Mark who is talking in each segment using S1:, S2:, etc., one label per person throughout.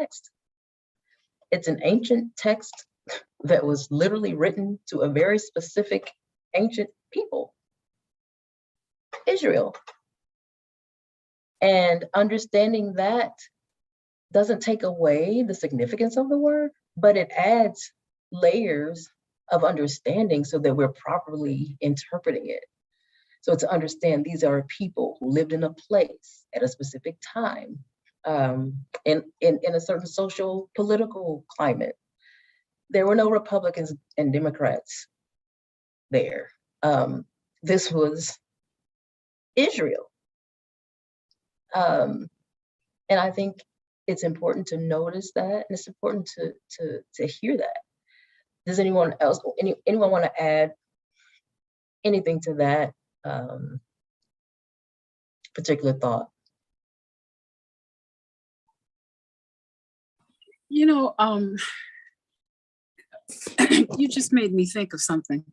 S1: text. It's an ancient text that was literally written to a very specific ancient people, Israel. And understanding that doesn't take away the significance of the word, but it adds layers of understanding so that we're properly interpreting it. So to understand these are people who lived in a place at a specific time, in a certain social political climate. There were no Republicans and Democrats there. This was Israel. And I think it's important to notice that, and it's important to hear that. Does anyone else, anyone want to add anything to that particular thought?
S2: You know, you just made me think of something.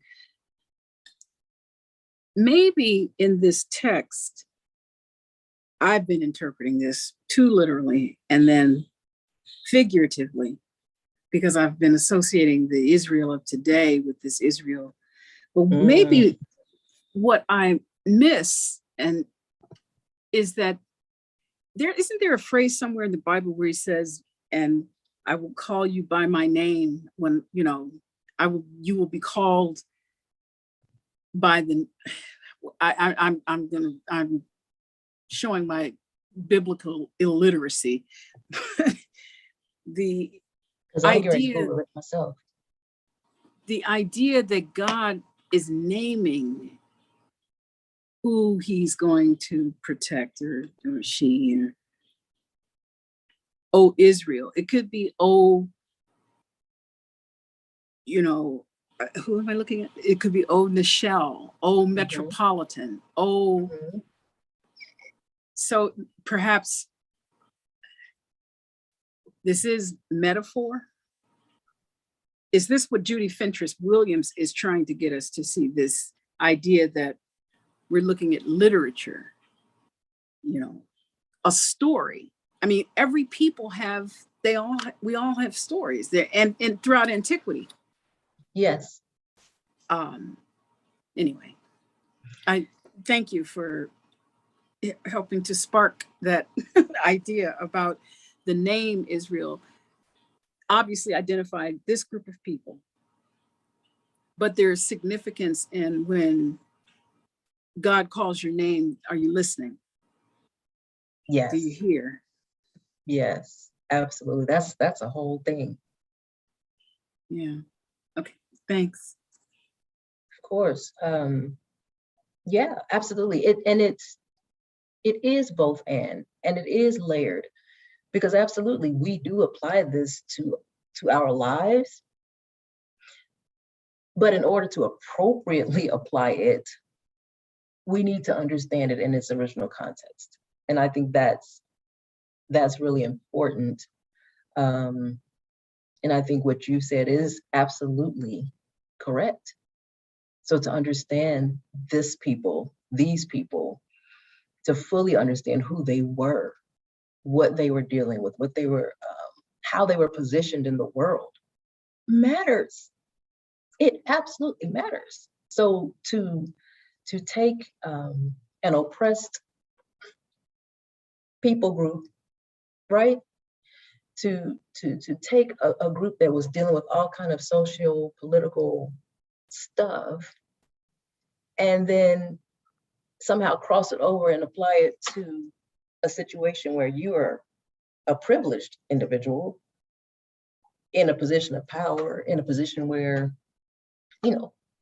S2: Maybe in this text, I've been interpreting this too literally and then figuratively, because I've been associating the Israel of today with this Israel. But maybe what I miss is that isn't there a phrase somewhere in the Bible where he says, and I will call you by my name when, you will be called by the, I'm showing my biblical illiteracy. The idea that God is naming who he's going to protect, or she, or oh, Israel. It could be, oh, who am I looking at? It could be, oh, Nichelle, oh, Metropolitan, oh. So perhaps this is metaphor. Is this what Judy Fentress Williams is trying to get us to see? This idea that we're looking at literature, a story. I mean, every people we all have stories there, and throughout antiquity.
S1: Yes.
S2: Anyway, I thank you for helping to spark that idea about the name Israel. Obviously identified this group of people, but there's significance in when God calls your name. Are you listening?
S1: Yes.
S2: Do you hear?
S1: Yes, absolutely. That's a whole thing.
S2: Yeah. Okay. Thanks.
S1: Of course. Yeah, absolutely. It is both and it is layered, because absolutely we do apply this to our lives. But in order to appropriately apply it, we need to understand it in its original context. And I think that's really important. And I think what you said is absolutely correct. So to understand these people, to fully understand who they were, what they were dealing with, what they were, how they were positioned in the world, matters. It absolutely matters. So to take an oppressed people group, right? To take a group that was dealing with all kind of social, political stuff, and then somehow cross it over and apply it to a situation where you are a privileged individual in a position of power, in a position where,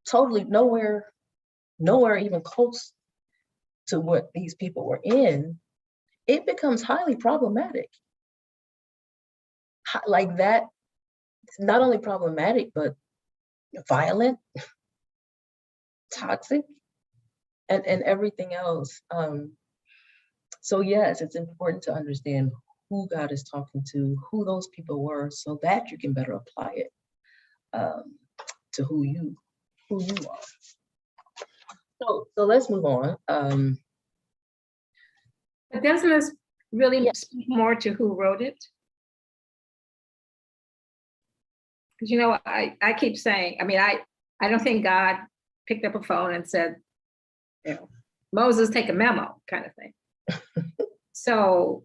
S1: totally nowhere even close to what these people were in, it becomes highly problematic. Like that, not only problematic, but violent, toxic, and everything else. So yes, it's important to understand who God is talking to, who those people were, so that you can better apply it to who you are. So let's move on.
S3: But doesn't this really speak more to who wrote it? Because I keep saying, I don't think God picked up a phone and said, Moses, take a memo kind of thing. So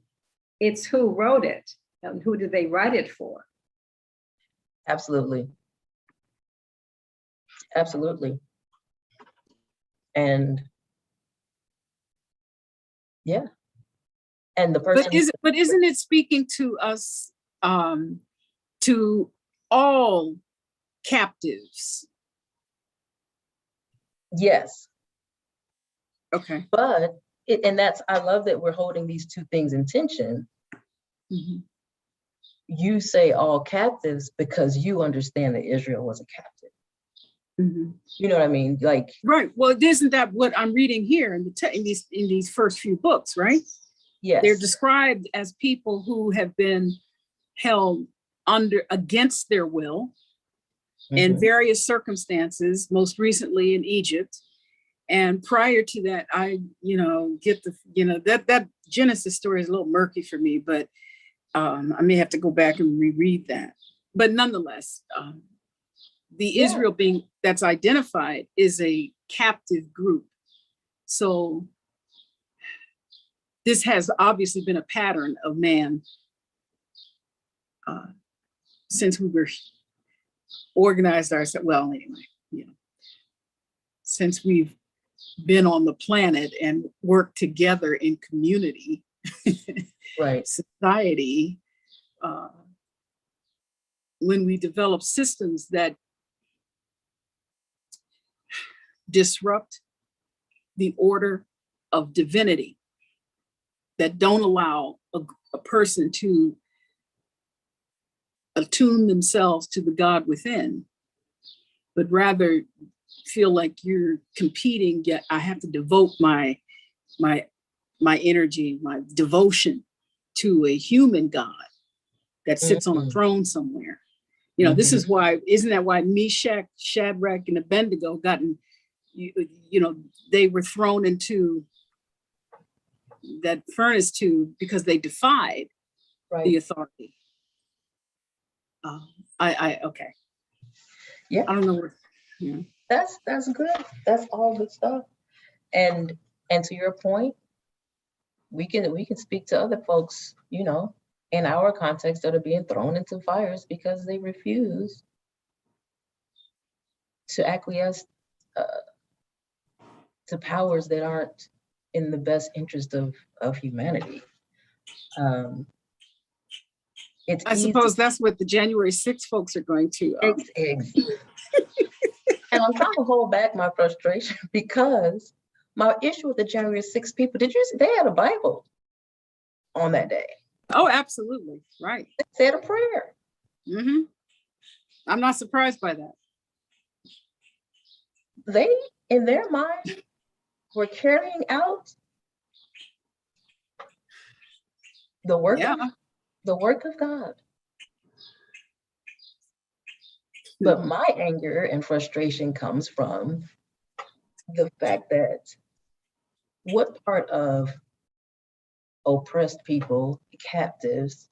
S3: it's who wrote it and who did they write it for?
S1: Absolutely. Absolutely. And yeah. And the person.
S2: But isn't it speaking to us, to all captives?
S1: Yes.
S2: Okay.
S1: But I love that we're holding these two things in tension.
S2: Mm-hmm.
S1: You say all captives because you understand that Israel was a captive.
S2: Mm-hmm.
S1: You know what I mean? Like,
S2: right. Well, isn't that what I'm reading here in these first few books, right?
S1: yes.
S2: They're described as people who have been held against their will in various circumstances, most recently in Egypt. And prior to that, I get that Genesis story is a little murky for me, but I may have to go back and reread that. But nonetheless, the Israel being that's identified is a captive group. So this has obviously been a pattern of man since we were organized ourselves. Well, anyway, since we've been on the planet and worked together in community,
S1: right,
S2: society, when we develop systems that disrupt the order of divinity, that don't allow a person to attune themselves to the God within, but rather feel like you're competing, yet I have to devote my energy, my devotion to a human God that sits on a throne somewhere. This is why, isn't that why Meshach, Shadrach, and Abednego they were thrown into that furnace tube because they defied the authority. Okay.
S1: Yeah.
S2: I don't know what.
S1: That's good. That's all good stuff. And to your point, we can speak to other folks, in our context that are being thrown into fires because they refuse to acquiesce to powers that aren't in the best interest of humanity.
S2: I suppose that's what the January 6th folks are going to.
S1: And I'm trying to hold back my frustration because my issue with the January 6th people, did you see they had a Bible on that day?
S2: Oh, absolutely. Right.
S1: They said a prayer.
S2: Mm-hmm. I'm not surprised by that.
S1: They, in their mind, were carrying out the work of God. But my anger and frustration comes from the fact that what part of oppressed people, captives,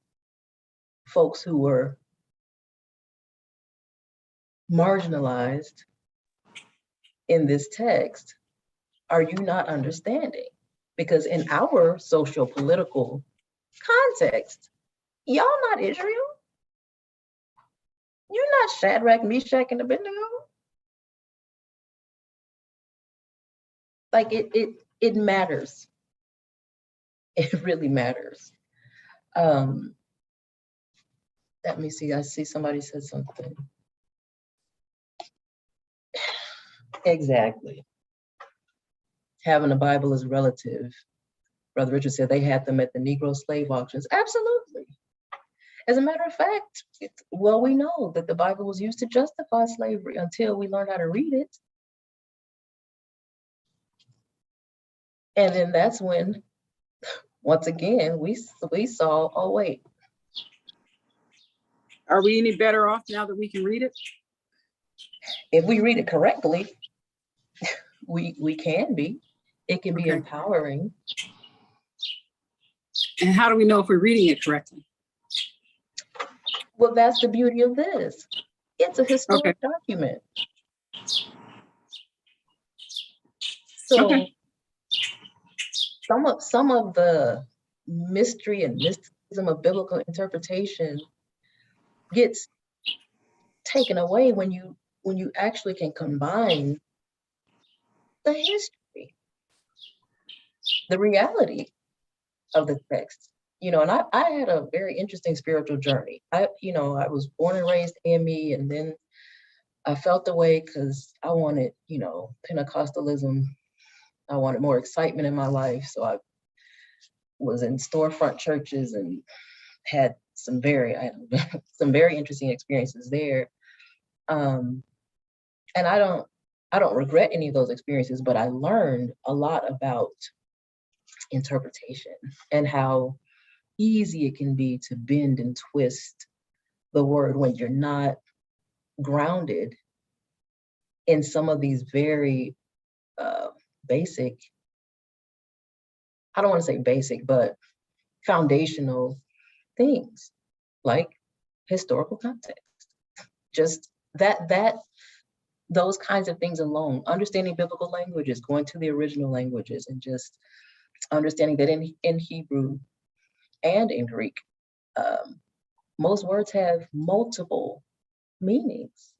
S1: folks who were marginalized in this text are you not understanding? Because in our social political context, y'all not Israel. You're not Shadrach, Meshach, and Abednego. Like it matters. It really matters. Let me see. I see somebody said something. Exactly. Having a Bible is relative. Brother Richard said they had them at the Negro slave auctions. Absolutely. As a matter of fact, we know that the Bible was used to justify slavery until we learned how to read it. And then that's when, once again, we saw, oh, wait.
S2: Are we any better off now that we can read it?
S1: If we read it correctly, we can be. It can be empowering.
S2: And how do we know if we're reading it correctly?
S1: Well, that's the beauty of this. It's a historic document. So
S2: Okay.
S1: some of the mystery and mysticism of biblical interpretation gets taken away when you actually can combine the history, the reality of the text. You know, and I had a very interesting spiritual journey. I was born and raised AME, and then I felt the way because I wanted, Pentecostalism. I wanted more excitement in my life. So I was in storefront churches and had some some very interesting experiences there. And I don't regret any of those experiences, but I learned a lot about interpretation and how easy it can be to bend and twist the word when you're not grounded in some of these very basic, I don't want to say basic, but foundational things like historical context. Just those kinds of things alone, understanding biblical languages, going to the original languages, and just understanding that in Hebrew and in Greek, most words have multiple meanings.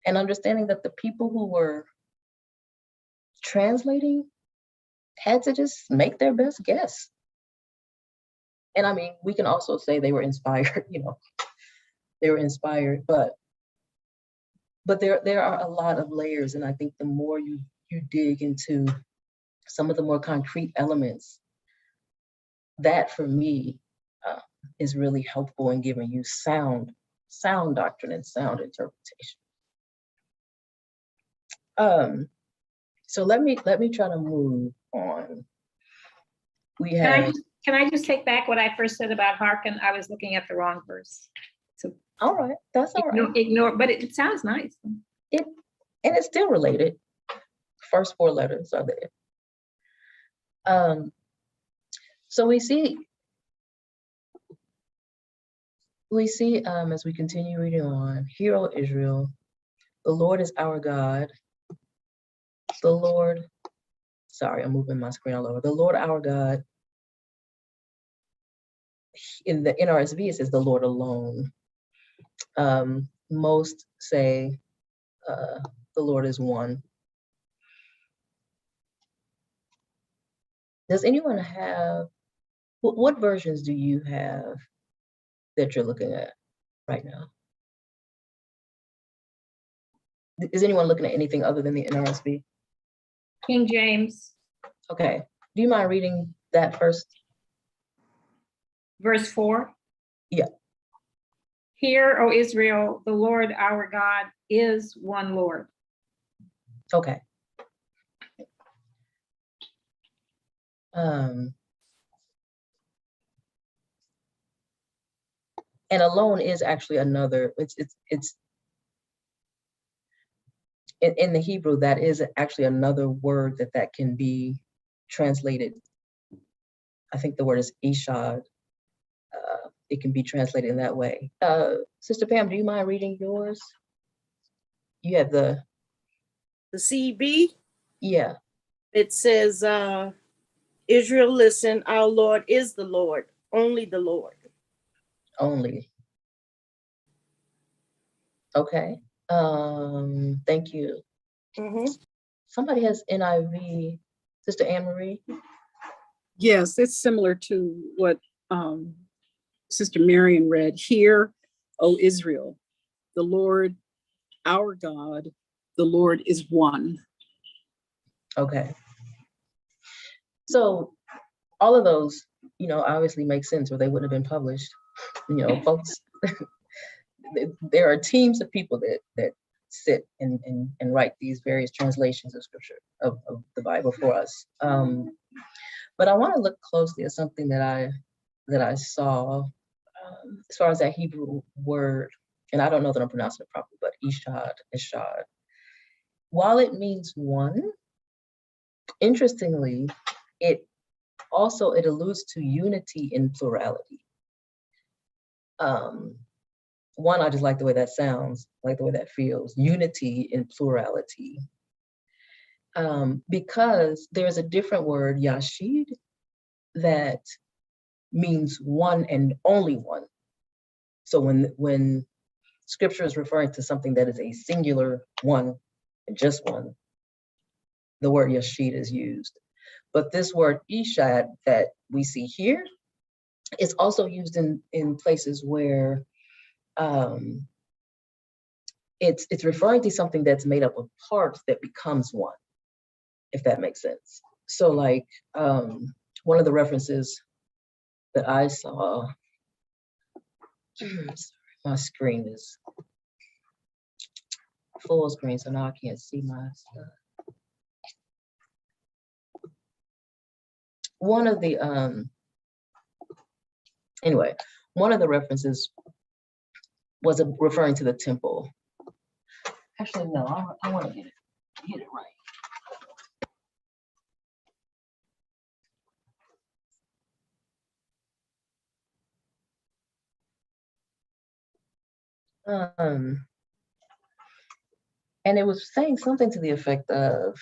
S1: And understanding that the people who were translating had to just make their best guess. And I mean, we can also say they were inspired, they were inspired, but there are a lot of layers. And I think the more you dig into some of the more concrete elements, that for me is really helpful in giving you sound doctrine and sound interpretation. So let me try to move on. We have.
S3: Can I just take back what I first said about hearken? I was looking at the wrong verse. So
S1: All right, that's all right.
S3: Ignore, but it sounds nice.
S1: And it's still related. First 4 letters are there. So we see as we continue reading on, "Hear, O Israel, the Lord is our God. The Lord," sorry, I'm moving my screen all over. "The Lord our God." In the NRSV, it says the Lord alone. Most say the Lord is one. Does anyone have, what versions do you have that you're looking at right now? Is anyone looking at anything other than the NRSV?
S3: King James.
S1: Okay. Do you mind reading that first?
S3: Verse 4.
S1: Yeah.
S3: "Hear, O Israel, the Lord our God is one Lord."
S1: Okay. And alone is actually another, it's in the Hebrew, that is actually another word that can be translated. I think the word is ishad. It can be translated in that way. Sister Pam, do you mind reading yours? You have the
S4: CB.
S1: Yeah.
S4: It says, Israel, listen, our Lord is the Lord, only the Lord.
S1: Only. Okay. Thank you. Somebody has NIV. Sister Anne Marie?
S2: Yes, it's similar to what Sister Marion read. "Hear, O Israel, the Lord our God, the Lord is one."
S1: Okay. So all of those, obviously make sense, or they wouldn't have been published. Folks, there are teams of people that sit and write these various translations of scripture of the Bible for us. But I want to look closely at something that I saw as far as that Hebrew word, and I don't know that I'm pronouncing it properly, but ishad. While it means one, interestingly, it alludes to unity in plurality. one, I just like the way that sounds, like the way that feels. Unity in plurality. Because there's a different word, Yashid, that means one and only one. So when scripture is referring to something that is a singular one and just one, the word Yashid is used. But this word Ishad that we see here is also used in places where it's referring to something that's made up of parts that becomes one, if that makes sense. So like one of the references that I saw, sorry, my screen is full screen, so now I can't see my stuff. One of the anyway, one of the references was referring to the temple. Actually, no, I want to get it right. And it was saying something to the effect of,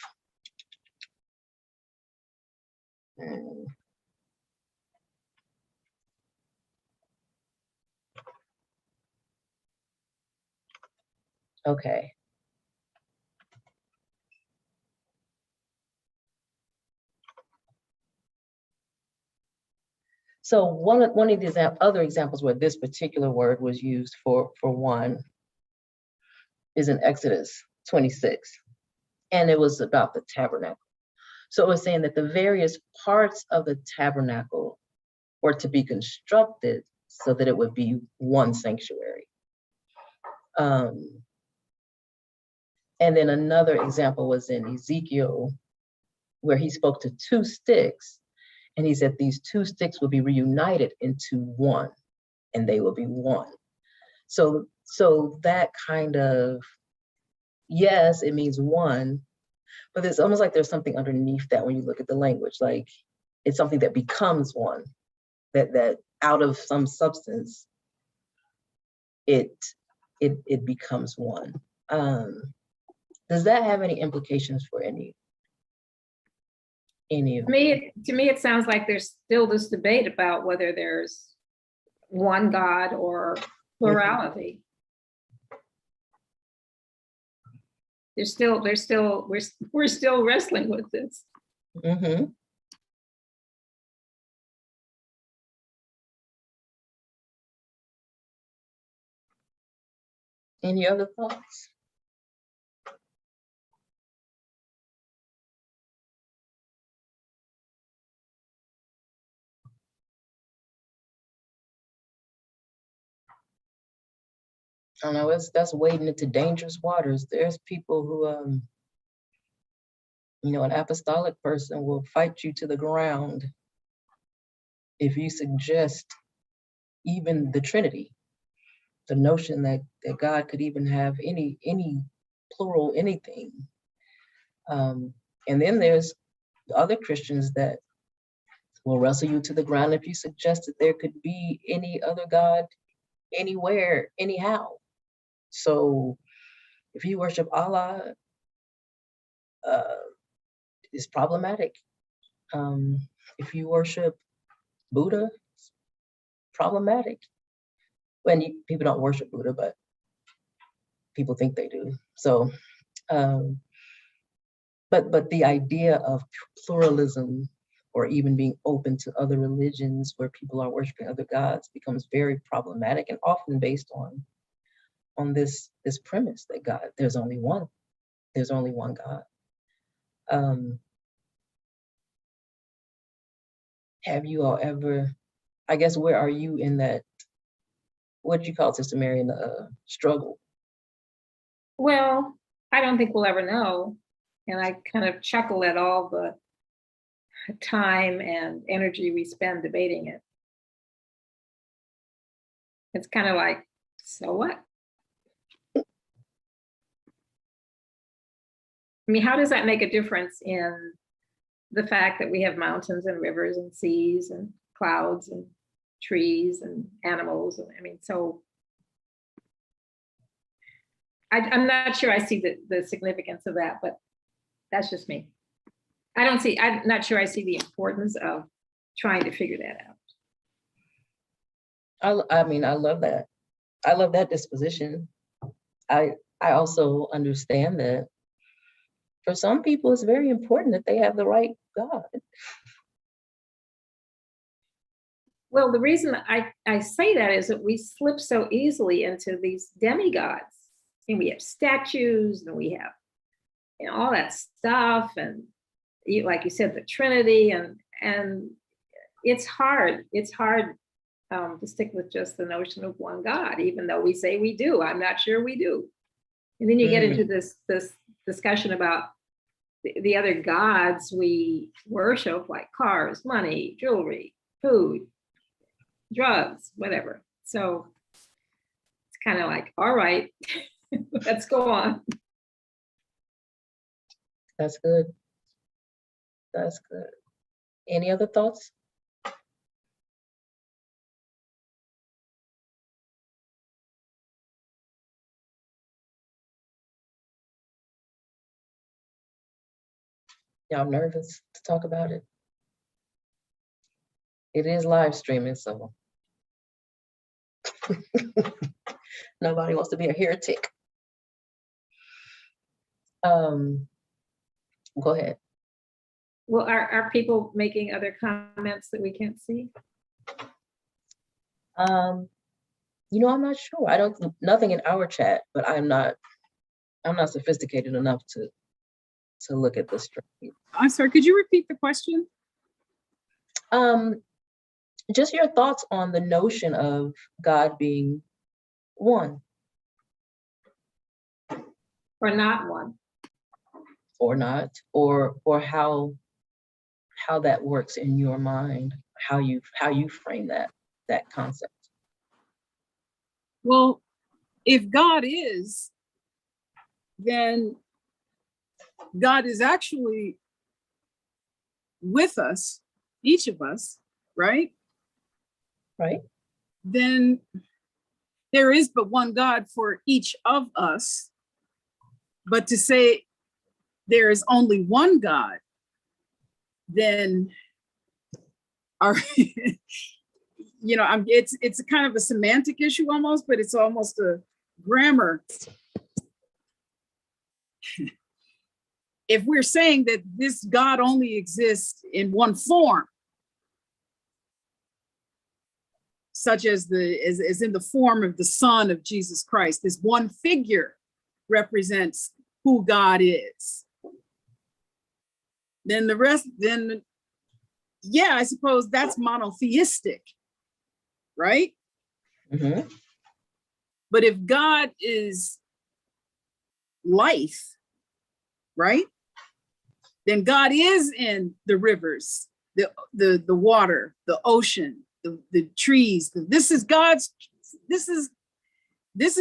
S1: okay. So one of the other examples where this particular word was used for one is in Exodus 26, and it was about the tabernacle. So it was saying that the various parts of the tabernacle were to be constructed so that it would be one sanctuary. And then another example was in Ezekiel, where he spoke to two sticks, and he said these two sticks will be reunited into one, and they will be one. So that kind of, yes, it means one, but it's almost like there's something underneath that when you look at the language, like it's something that becomes one, that out of some substance, it becomes one. Does that have any implications for any of
S3: To me, it sounds like there's still this debate about whether there's one God or plurality. We're still wrestling with this.
S1: Mm-hmm. Any other thoughts? I don't know, that's wading into dangerous waters. There's people who, an apostolic person will fight you to the ground if you suggest even the Trinity, the notion that God could even have any plural anything. And then there's other Christians that will wrestle you to the ground if you suggest that there could be any other God anywhere, anyhow. So if you worship Allah, it's problematic. If you worship Buddha, it's problematic. When people don't worship Buddha, but people think they do. So, but the idea of pluralism or even being open to other religions where people are worshiping other gods becomes very problematic, and often based on this premise that there's only one God. Have you all ever, I guess, where are you in that, what do you call it, Sister Mary, in the struggle?
S3: Well, I don't think we'll ever know. And I kind of chuckle at all the time and energy we spend debating it. It's kind of like, so what? I mean, how does that make a difference in the fact that we have mountains and rivers and seas and clouds and trees and animals? I mean, so I'm not sure I see the significance of that, but that's just me. I'm not sure I see the importance of trying to figure that out.
S1: I mean, I love that. I love that disposition. I also understand that for some people, it's very important that they have the right God.
S3: Well, the reason I say that is that we slip so easily into these demigods, and we have statues, and we have, you know, all that stuff, and like you said, the Trinity, and it's hard. It's hard to stick with just the notion of one God, even though we say we do. I'm not sure we do. And then you get into this discussion about the other gods we worship, like cars, money, jewelry, food, drugs, whatever. So it's kind of like, all right, let's go on.
S1: That's good. That's good. Any other thoughts? Y'all nervous to talk about it? It is live streaming, so nobody wants to be a heretic. Go ahead.
S3: Well, are people making other comments that we can't see?
S1: You know, I'm not sure. I don't, nothing in our chat, but I'm not sophisticated enough to look at the stream.
S2: I'm sorry, could you repeat the question?
S1: Just your thoughts on the notion of God being one.
S3: Or not one?
S1: Or not, or how that works in your mind, how you frame that concept.
S2: Well, if God is, then God is actually with us, each of us, right?
S1: Right?
S2: Then there is but one God for each of us. But to say there is only one God, then you know, it's a kind of a semantic issue almost, but it's almost a grammar. If we're saying that this God only exists in one form, such as as in the form of the Son of Jesus Christ, this one figure represents who God is. Then the rest, yeah, I suppose that's monotheistic, right?
S1: Mm-hmm.
S2: But if God is life, right? Then God is in the rivers, the water, the ocean, the trees. This is God's, this is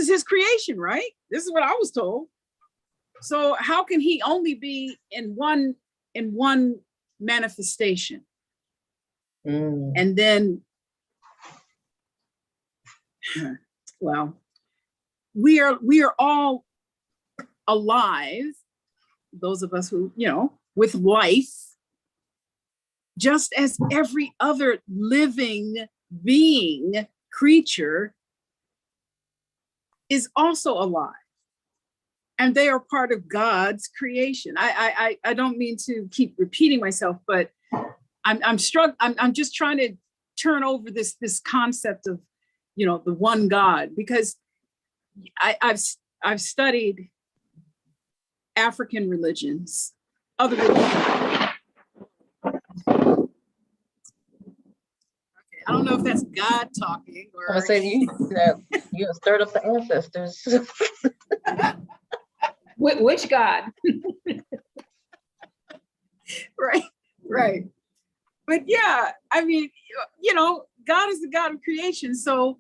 S2: his creation, right? This is what I was told. So how can he only be in one manifestation? And then, well, we are all alive, those of us who, you know, with life, just as every other living being, creature is also alive. And they are part of God's creation. I don't mean to keep repeating myself, but I'm just trying to turn over this concept of, you know, the one God, because I've studied African religions, other religions. I don't know if that's God talking or.
S1: I say you stirred up the ancestors.
S3: Which God?
S2: Right. But yeah, I mean, you know, God is the God of creation. So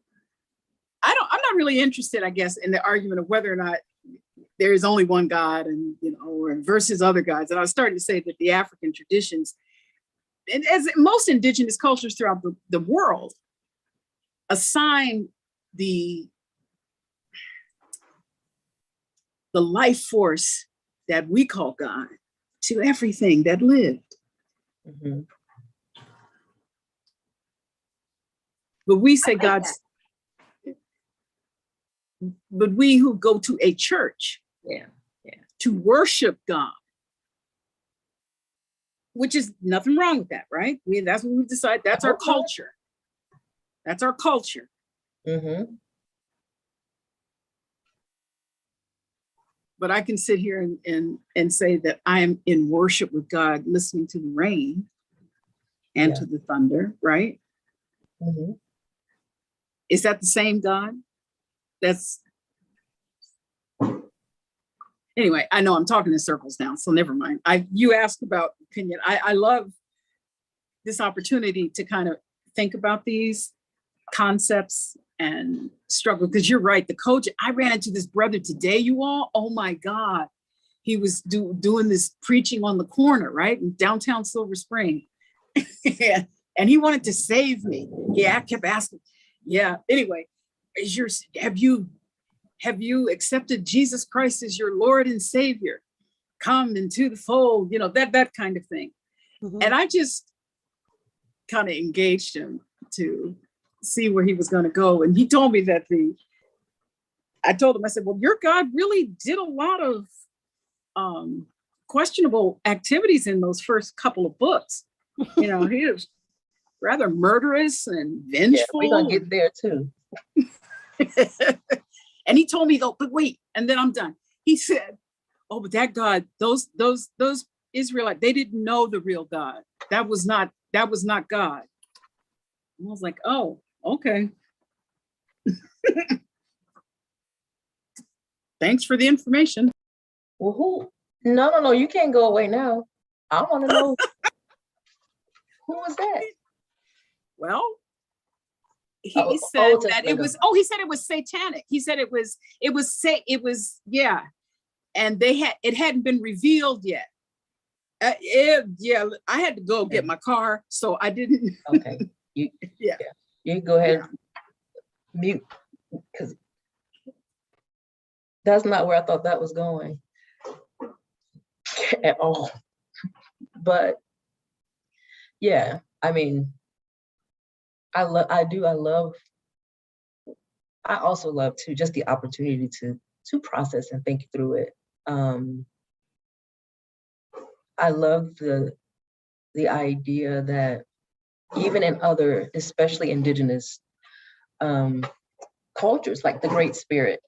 S2: I'm not really interested, I guess, in the argument of whether or not there is only one God and, you know, or versus other gods. And I was starting to say that the African traditions, and as most indigenous cultures throughout the world, assign the the life force that we call God to everything that lived.
S1: Mhm.
S2: But we say
S3: like
S2: God's, but we who go to a church
S3: Yeah.
S2: to worship God, which is nothing wrong with that, right? That's what we decide. That's our
S1: hope not.
S2: culture. That's our culture.
S1: Mhm.
S2: But I can sit here and say that I am in worship with God, listening to the rain and
S1: Yeah.
S2: to the thunder, right?
S1: Mhm.
S2: Is that the same God? That's anyway, I know I'm talking in circles now, so never mind. You asked about opinion. I love this opportunity to kind of think about these concepts and struggle, because you're right. The coach, I ran into this brother today, you all. Oh my God. He was doing this preaching on the corner, right? In downtown Silver Spring. And he wanted to save me. Yeah, I kept asking. Yeah. Anyway, have you accepted Jesus Christ as your Lord and Savior? Come into the fold, that kind of thing. And I just kind of engaged him to see where he was going to go. And he told me that I told him, I said, well, your God really did a lot of questionable activities in those first couple of books. He was rather murderous and
S1: Yeah,
S2: vengeful.
S1: we're gonna get there too.
S2: And he told me though, but wait, and then I'm done. He said, oh, but that God, those Israelites, they didn't know the real God. That was not God. And I was like, oh, okay. Thanks for the information.
S1: Well, who? No, you can't go away now. I want to know who was that?
S2: Well, he
S1: Oh,
S2: said
S1: Old
S2: that
S1: Testament
S2: it was, he said it was satanic. He said it was, yeah. And it hadn't been revealed yet. Yeah, I had to go get my car, so I didn't.
S1: Okay. You
S2: Yeah.
S1: You can go ahead and mute, because that's not where I thought that was going at all. But yeah, I mean, I also love to just the opportunity to process and think through it. I love the idea that even in other, especially indigenous cultures, like the Great Spirit,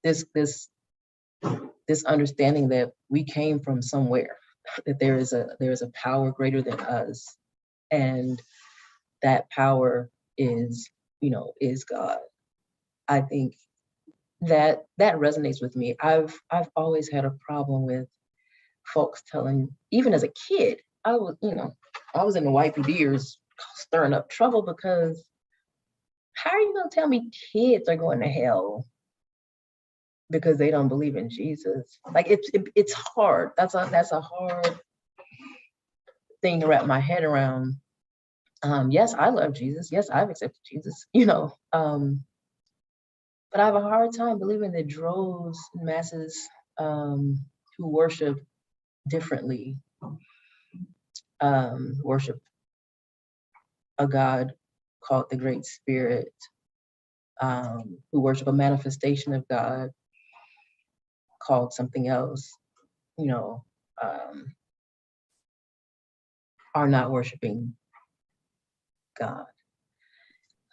S1: this understanding that we came from somewhere, that there is a power greater than us, and that power is God. I think that resonates with me. I've always had a problem with folks telling, even as a kid, I was in the wifey years stirring up trouble, because how are you gonna tell me kids are going to hell because they don't believe in Jesus? Like it's hard. That's a hard thing to wrap my head around. Yes, I love Jesus. Yes, I've accepted Jesus, but I have a hard time believing that droves, masses who worship differently, worship a God called the Great Spirit, who worship a manifestation of God called something else, are not worshiping God.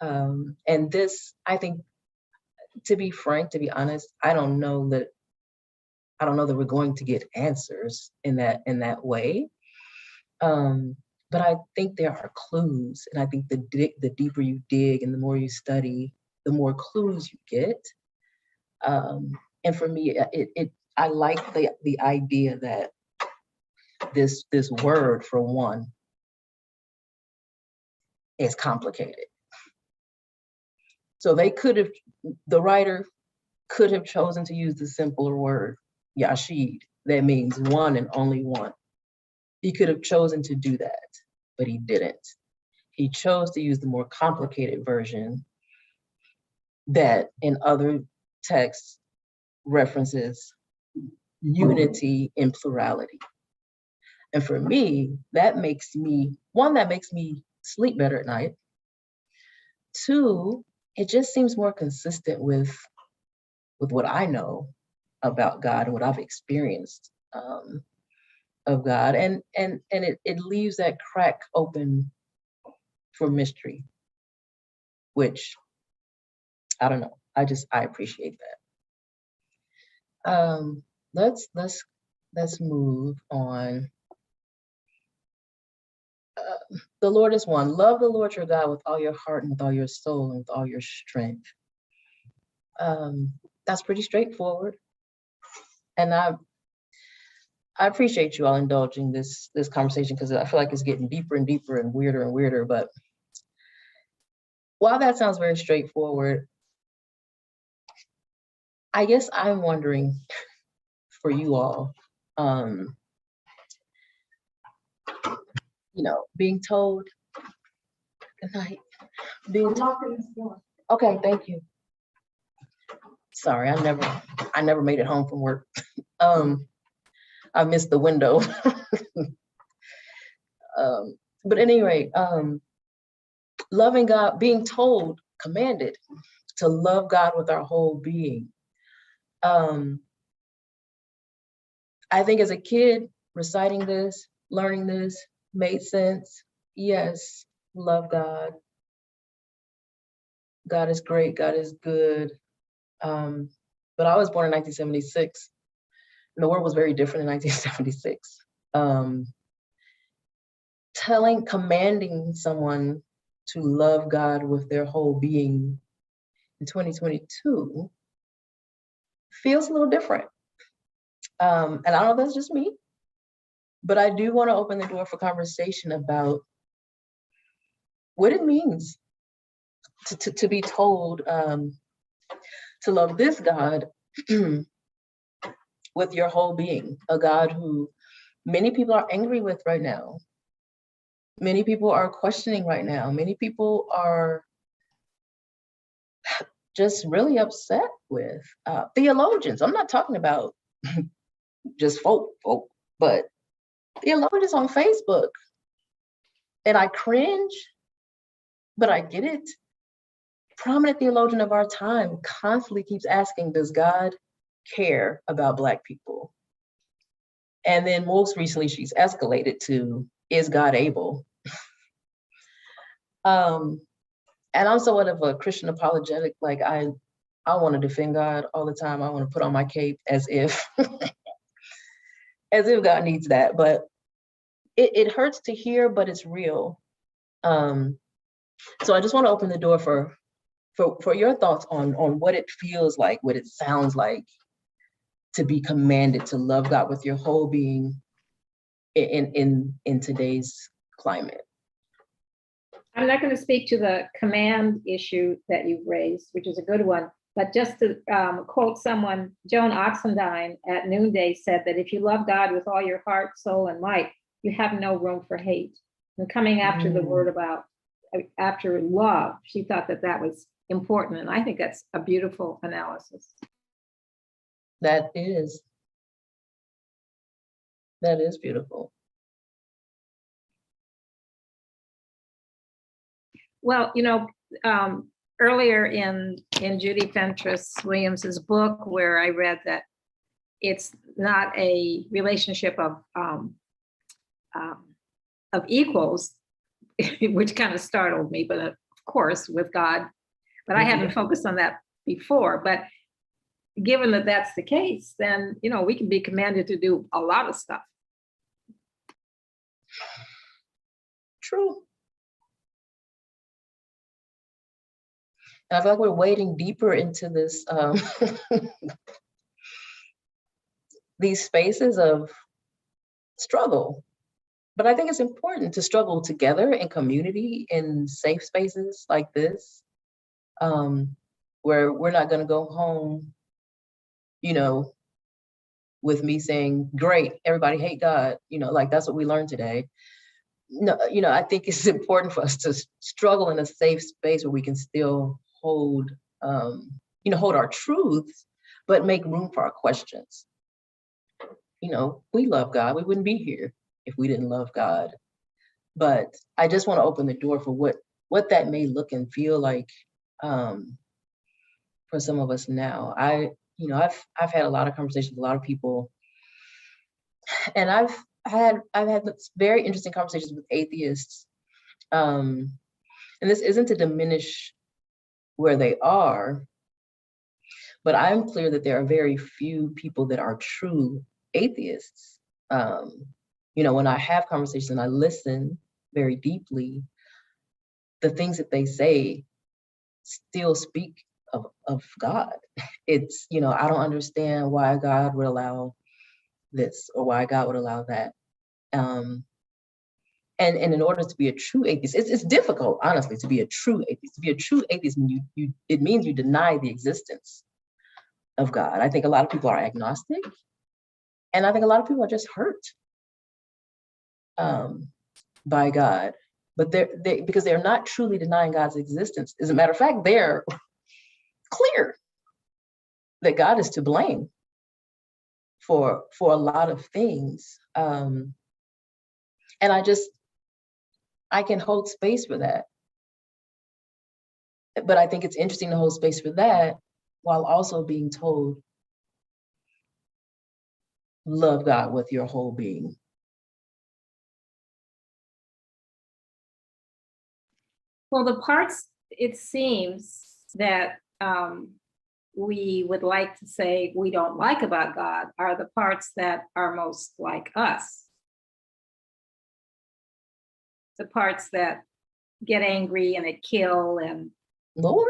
S1: And this, I think, to be frank, to be honest, I don't know that we're going to get answers in that way. But I think there are clues, and I think the deeper you dig and the more you study, the more clues you get. And for me, I like the idea that this word, for one, is complicated. So the writer could have chosen to use the simpler word, Yashid, that means one and only one. He could have chosen to do that, but he didn't. He chose to use the more complicated version that in other text references unity in plurality. And for me, that makes me, one, that makes me sleep better at night. Two, it just seems more consistent with what I know about God and what I've experienced of God. And it leaves that crack open for mystery, which I don't know. I appreciate that. Let's move on. The Lord is one. Love the Lord your God with all your heart and with all your soul and with all your strength. That's pretty straightforward. And I appreciate you all indulging this conversation, because I feel like it's getting deeper and deeper and weirder. But while that sounds very straightforward, I guess I'm wondering for you all, being told, good night, okay, thank you. Sorry, I never made it home from work. I missed the window. But at any rate, loving God, being told, commanded to love God with our whole being. I think as a kid, reciting this, learning this made sense. Yes, love God. God is great, God is good. But I was born in 1976, and the world was very different in 1976. Commanding someone to love God with their whole being in 2022 feels a little different. And I don't know if that's just me, but I do want to open the door for conversation about what it means to be told to love this God with your whole being, a God who many people are angry with right now. Many people are questioning right now. Many people are just really upset with. Theologians, I'm not talking about just folk, but theologians on Facebook. And I cringe, but I get it. Prominent theologian of our time constantly keeps asking, does God care about Black people? And then most recently, she's escalated to, is God able? And I'm somewhat of a Christian apologetic. Like I want to defend God all the time. I want to put on my cape as if, as if God needs that. But it hurts to hear, but it's real. So I just want to open the door for your thoughts on what it feels like, what it sounds like to be commanded to love God with your whole being in today's climate.
S3: I'm not going to speak to the command issue that you've raised, which is a good one, but just to quote someone, Joan Oxendine at Noonday said that if you love God with all your heart, soul, and might, you have no room for hate. And coming after the word about, after love, she thought that was important. And I think that's a beautiful analysis.
S1: That is beautiful.
S3: Well, earlier in Judy Fentress Williams's book, where I read that it's not a relationship of equals, which kind of startled me, but of course with God, but I haven't focused on that before. But given that that's the case, then we can be commanded to do a lot of stuff.
S1: True. I feel like we're wading deeper into this, these spaces of struggle. But I think it's important to struggle together in community, in safe spaces like this, where we're not going to go home, with me saying, great, everybody hate God, like that's what we learned today. No, I think it's important for us to struggle in a safe space where we can still hold hold our truths, but make room for our questions. We love God. We wouldn't be here if we didn't love God. But I just want to open the door for what that may look and feel like for some of us now. I've had a lot of conversations with a lot of people, and I've had very interesting conversations with atheists. And this isn't to diminish where they are, but I'm clear that there are very few people that are true atheists. When I have conversations and I listen very deeply, the things that they say still speak of God. It's, I don't understand why God would allow this or why God would allow that. And in order to be a true atheist, it's difficult, honestly, to be a true atheist. To be a true atheist, it means you deny the existence of God. I think a lot of people are agnostic, and I think a lot of people are just hurt by God, but because they're not truly denying God's existence. As a matter of fact, they're clear that God is to blame for a lot of things. And I can hold space for that. But I think it's interesting to hold space for that while also being told, love God with your whole being.
S3: Well, the parts, it seems that we would like to say we don't like about God are the parts that are most like us. The parts that get angry and that kill and,
S1: Lord?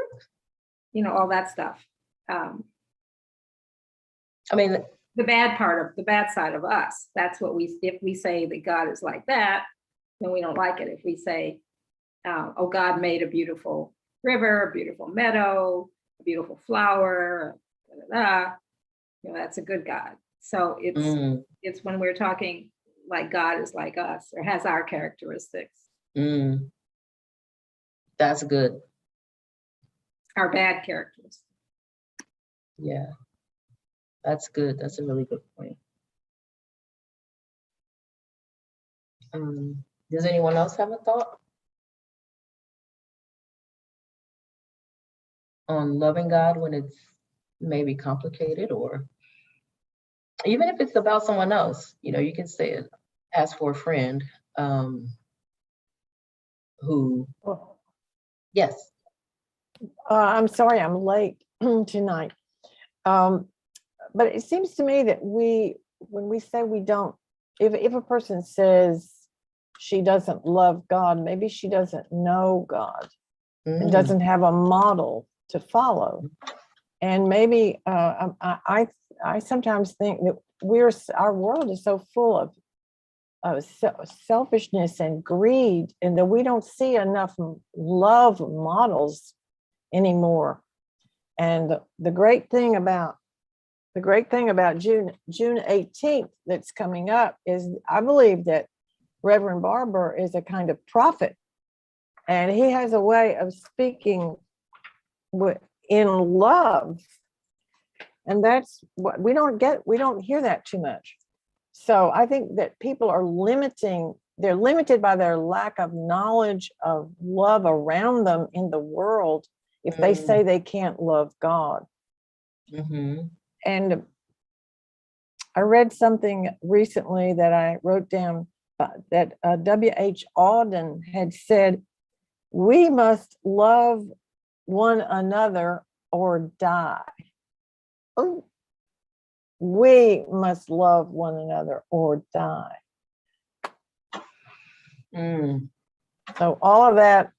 S3: all that stuff.
S1: I mean,
S3: The bad side of us. That's what if we say that God is like that, then we don't like it. If we say, oh, God made a beautiful river, a beautiful meadow, a beautiful flower, that's a good God. So it's when we're talking like God is like us or has our characteristics.
S1: That's good.
S3: Our bad characteristics.
S1: Yeah, that's good. That's a really good point. Does anyone else have a thought on loving God when it's maybe complicated, or even if it's about someone else? You can say it, ask for a friend who,
S5: Well,
S1: yes.
S5: I'm sorry I'm late tonight. But it seems to me that when we say we don't, if a person says she doesn't love God, maybe she doesn't know God and doesn't have a model to follow. And maybe I sometimes think that our world is so full of selfishness and greed, and that we don't see enough love models anymore. And the great thing about June 18th that's coming up is I believe that Reverend Barber is a kind of prophet, and he has a way of speaking in love, and that's what we don't hear that too much. So I think that people are they're limited by their lack of knowledge of love around them in the world if they say they can't love God. And I read something recently that I wrote down that W.H. Auden had said, we must love one another or die. Oh, we must love one another or die. So all of that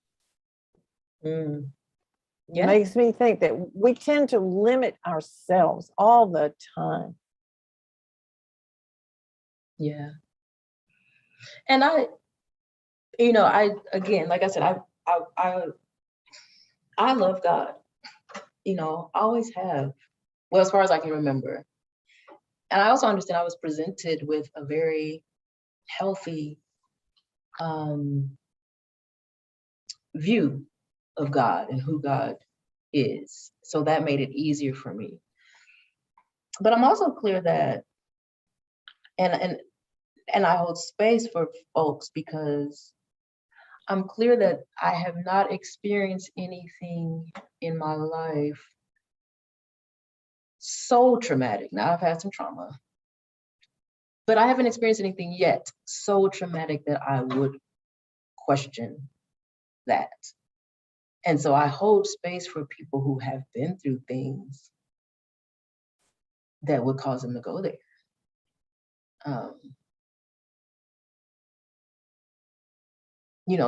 S5: makes me think that we tend to limit ourselves all the time.
S1: Yeah. And I again, like I said, I love God, always have, well, as far as I can remember. And I also understand I was presented with a very healthy view of God and who God is. So that made it easier for me. But I'm also clear that, and I hold space for folks because I'm clear that I have not experienced anything in my life so traumatic. Now I've had some trauma, but I haven't experienced anything yet so traumatic that I would question that. And so I hold space for people who have been through things that would cause them to go there.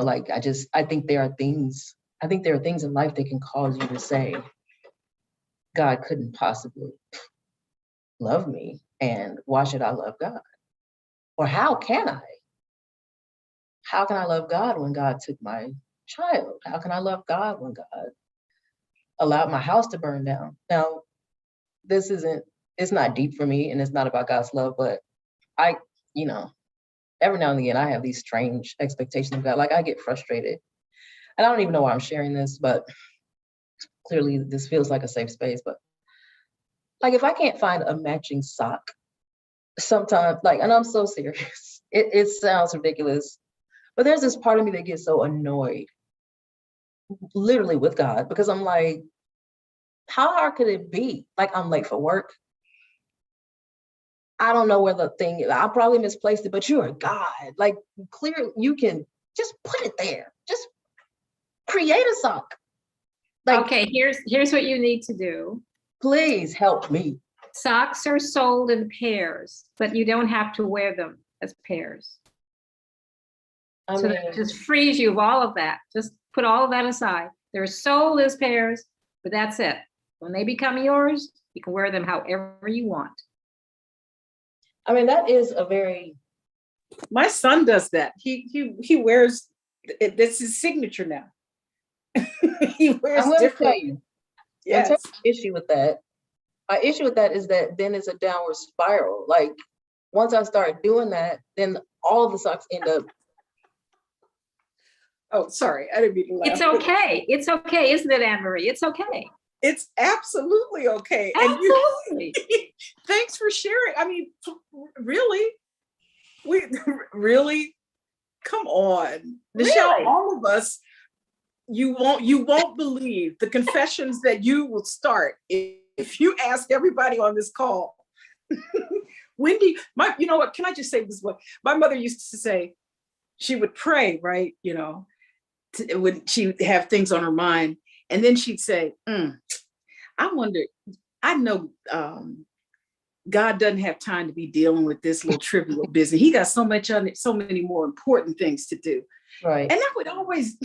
S1: Like I think there are things in life that can cause you to say, God couldn't possibly love me, and why should I love God? Or how can I? How can I love God when God took my child? How can I love God when God allowed my house to burn down? Now, it's not deep for me and it's not about God's love, but every now and again, I have these strange expectations of God. Like I get frustrated. And I don't even know why I'm sharing this, but clearly this feels like a safe space. But like if I can't find a matching sock, sometimes, and I'm so serious, it sounds ridiculous, but there's this part of me that gets so annoyed, literally with God, because I'm like, how hard could it be? Like I'm late for work. I don't know where the thing is. I probably misplaced it, but you're a God. Like clear, you can just put it there. Just create a sock. Like,
S3: Okay, here's what you need to do.
S1: please help me.
S3: Socks are sold in pairs, but you don't have to wear them as pairs.
S1: I
S3: So
S1: mean,
S3: that just frees you of all of that. Just put all of that aside. They're sold as pairs, but that's it. When they become yours, you can wear them however you want.
S1: I mean, that is a very,
S2: My son does that. He wears it. That's his signature now. He wears
S1: I'm going to
S2: different.
S1: tell you, in
S2: Yes.
S1: terms of issue with that, my issue with that is that then it's a downward spiral. Like once I start doing that, then all of the socks end up.
S2: Oh, sorry. I didn't mean to laugh.
S3: It's okay. It's okay, isn't it, Anne Marie? It's okay.
S2: It's absolutely okay.
S3: Absolutely.
S2: And thanks for sharing. I mean, really? Really? Come on. Michelle,
S1: Really?
S2: all of us, you won't believe the confessions that you will start if you ask everybody on this call. Wendy, you know what? Can I just say this? What my mother used to say, she would pray, right? When she'd have things on her mind, and then she'd say, I wonder, I know God doesn't have time to be dealing with this little trivial business. He got so many more important things to do.
S1: Right.
S2: And I would always,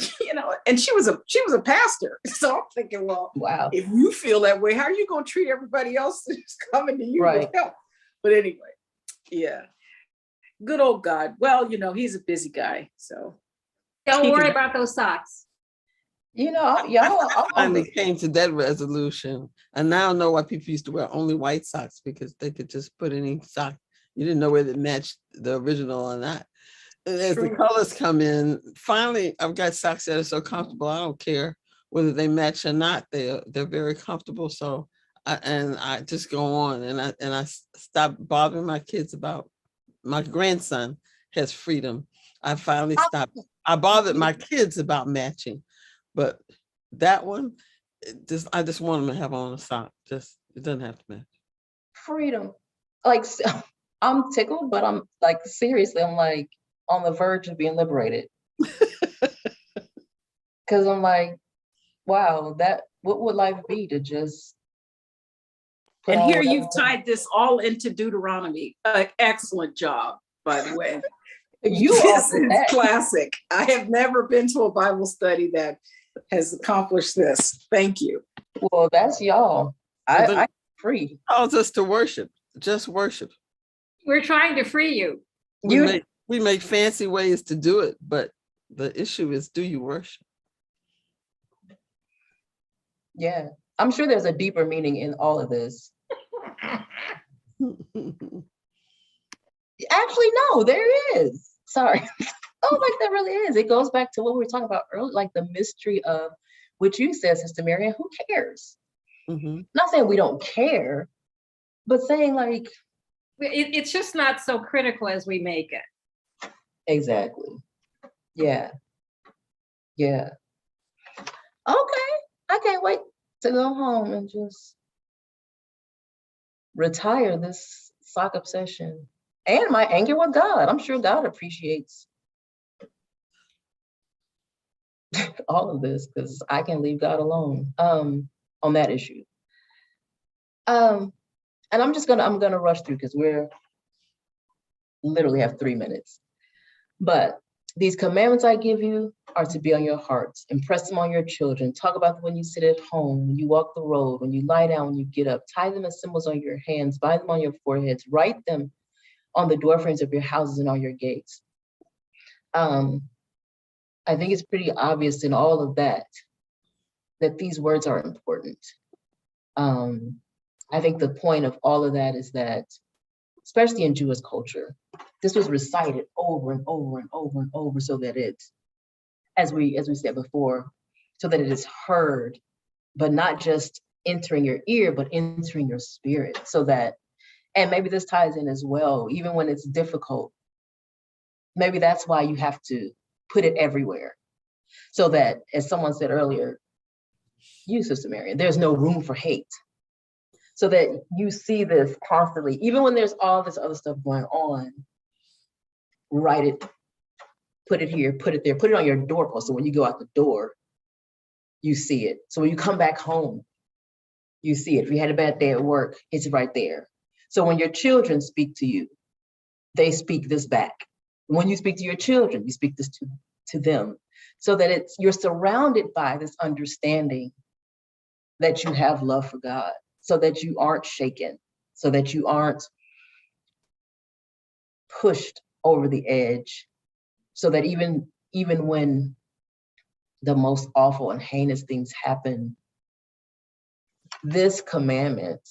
S2: and she was a pastor. So I'm thinking, well,
S1: Wow.
S2: if you feel that way, how are you going to treat everybody else who's coming to you
S1: Right.
S2: with help? But anyway, yeah. Good old God. Well, he's a busy guy. So
S3: Don't worry about those socks.
S1: Y'all,
S6: Finally came to that resolution. And now I know why people used to wear only white socks, because they could just put any sock. You didn't know whether it matched the original or not. And as the colors come in, finally, I've got socks that are so comfortable. I don't care whether they match or not. They're very comfortable. So I just go on, and I stop bothering my kids about. My grandson has freedom. I finally stopped. I bothered my kids about matching, but that one, I just want them to have on a sock. It doesn't have to match.
S1: freedom. Like I'm tickled, but I'm like seriously, I'm like on the verge of being liberated. Because I'm like, wow, what would life be to just put
S2: and
S1: on
S2: here
S1: whatever-
S2: you've tied this all into Deuteronomy. Excellent job, by the way.
S1: You
S2: This
S1: offered
S2: is
S1: that.
S2: classic. I have never been to a Bible study that has accomplished this. Thank you.
S1: Well, that's y'all. I free.
S6: Calls us to worship, just worship.
S3: We're trying to free you.
S6: We make fancy ways to do it, but the issue is, do you worship?
S1: Yeah, I'm sure there's a deeper meaning in all of this. Actually, no, there is. Sorry. Oh, like there really is. It goes back to what we were talking about earlier, like the mystery of which you said, Sister Mary, who cares?
S6: Mhm.
S1: Not saying we don't care, but saying like,
S3: It's just not so critical as we make it.
S1: exactly. Yeah. Yeah. Okay. I can't wait to go home and just retire this sock obsession and my anger with God. I'm sure God appreciates all of this because I can leave God alone on that issue. And I'm gonna rush through because we're literally have 3 minutes. But these commandments I give you are to be on your hearts. Impress them on your children. Talk about them when you sit at home, when you walk the road, when you lie down, when you get up. Tie them as symbols on your hands. Bind them on your foreheads. Write them on the doorframes of your houses and on your gates. I think it's pretty obvious in all of that these words are important. I think the point of all of that is that, especially in Jewish culture, this was recited over and over and over and over so that it, as we said before, so that it is heard, but not just entering your ear, but entering your spirit. So that, and maybe this ties in as well, even when it's difficult, maybe that's why you have to put it everywhere. So that, as someone said earlier, you, Sister Marian, there's no room for hate. So that you see this constantly, even when there's all this other stuff going on, write it, put it here, put it there, put it on your doorpost. So when you go out the door, you see it. So when you come back home, you see it. If you had a bad day at work, it's right there. So when your children speak to you, they speak this back. When you speak to your children, you speak this to them. So that you're surrounded by this understanding that you have love for God, so that you aren't shaken, so that you aren't pushed over the edge, so that even when the most awful and heinous things happen, this commandment,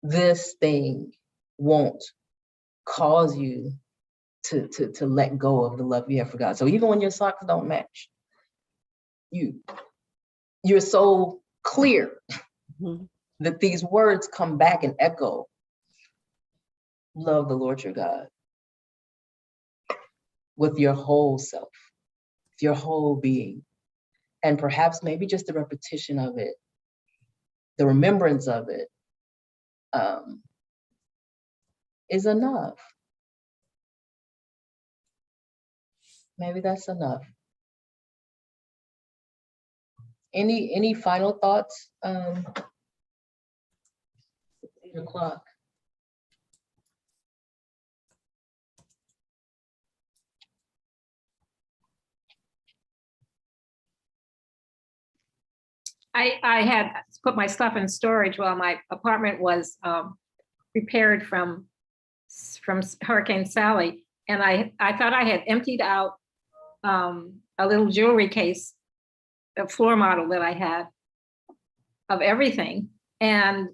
S1: this thing won't cause you to let go of the love you have for God. So even when your socks don't match, you're so clear
S6: Mhm.
S1: that these words come back and echo. Love the Lord your God with your whole self, with your whole being. And perhaps maybe just the repetition of it, the remembrance of it, is enough. Maybe that's enough. Any final thoughts? 8 o'clock.
S3: I had put my stuff in storage while my apartment was repaired from Hurricane Sally. And I thought I had emptied out a little jewelry case, a floor model that I had of everything. And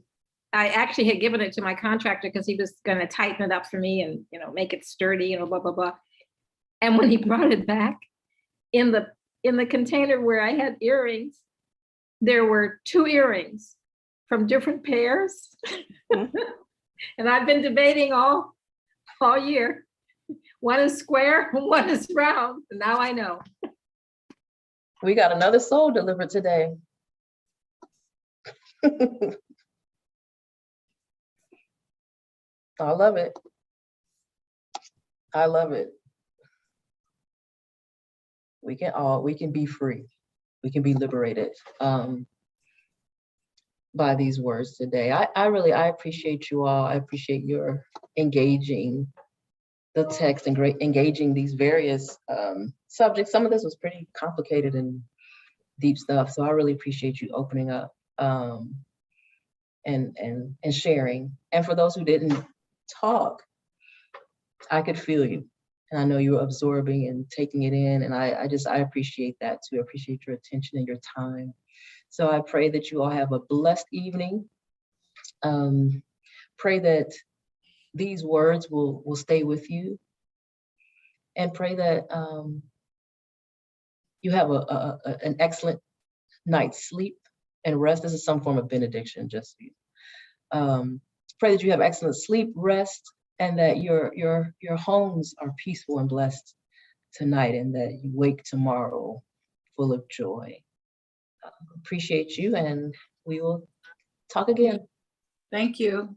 S3: I actually had given it to my contractor because he was going to tighten it up for me and, make it sturdy, blah, blah, blah. And when he brought it back, in the container where I had earrings, there were 2 earrings from different pairs. And I've been debating all year. One is square, one is round. And now I know.
S1: We got another soul delivered today. I love it. I love it. We can be free. We can be liberated by these words today. I appreciate you all. I appreciate your engaging the text and engaging these various subjects. Some of this was pretty complicated and deep stuff. So I really appreciate you opening up and sharing. And for those who didn't talk, I could feel you. And I know you were absorbing and taking it in. And I appreciate that too. I appreciate your attention and your time. So I pray that you all have a blessed evening. Pray that these words will stay with you. And pray that you have an excellent night's sleep and rest. This is some form of benediction, just so you. Pray that you have excellent sleep, rest, and that your homes are peaceful and blessed tonight, and that you wake tomorrow full of joy. Appreciate you, and we will talk again.
S2: Thank you.